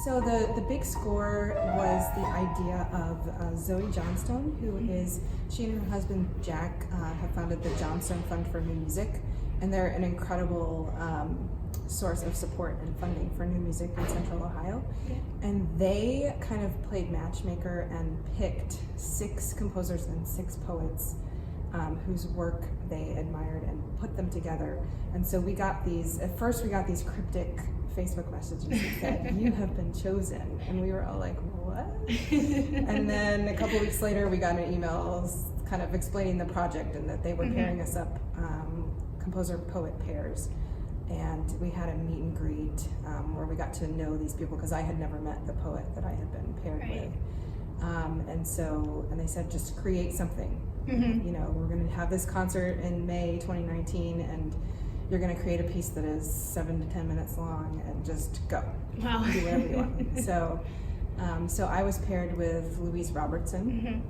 So the big score was the idea of Zoe Johnstone, who is, she and her husband Jack have founded the Johnstone Fund for New Music, and they're an incredible source of support and funding for new music in Central Ohio. Yeah. And they kind of played matchmaker and picked 6 composers and 6 poets whose work they admired and put them together. And so we got these, at first we got these cryptic Facebook messages that said, "You have been chosen," and we were all like, "What?" And then a couple weeks later, we got an email kind of explaining the project and that they were pairing us up, composer-poet pairs, and we had a meet and greet where we got to know these people because I had never met the poet that I had been paired with, and they said, "Just create something. You know, we're going to have this concert in May 2019, and you're going to create a piece that is 7 to 10 minutes long and just go. Wow. Do whatever you want." So I was paired with Louise Robertson.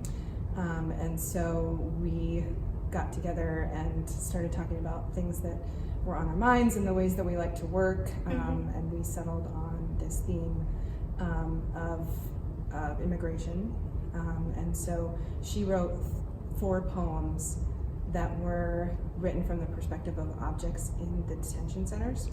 And so we got together and started talking about things that were on our minds and the ways that we like to work. And we settled on this theme of immigration. And so she wrote 4 poems that were written from the perspective of objects in the detention centers.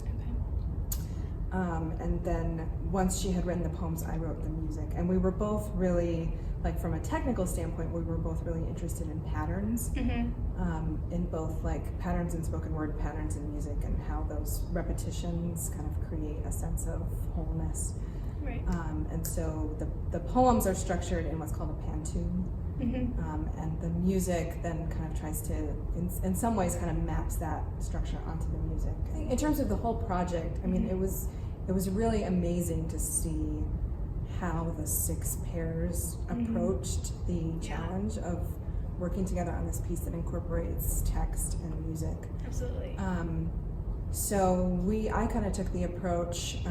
And then once she had written the poems, I wrote the music. And we were both really, like from a technical standpoint, we were both really interested in patterns, in both like patterns in spoken word, patterns in music, and how those repetitions kind of create a sense of wholeness. Right. And so the poems are structured in what's called a pantoum. And the music then kind of tries to, in some ways, kind of maps that structure onto the music. In terms of the whole project, I mean, it was really amazing to see how the 6 pairs approached the challenge of working together on this piece that incorporates text and music. Absolutely. So I kind of took the approach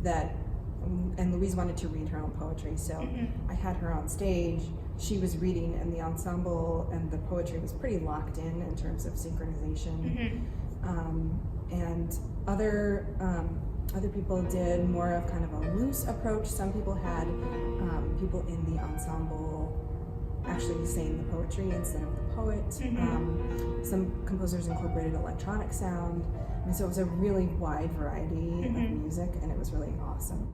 that, and Louise wanted to read her own poetry, so I had her on stage. She was reading, and the ensemble and the poetry was pretty locked in terms of synchronization. And other people did more of kind of a loose approach. Some people had people in the ensemble actually saying the poetry instead of the poet. Some composers incorporated electronic sound. And so it was a really wide variety of music, and it was really awesome.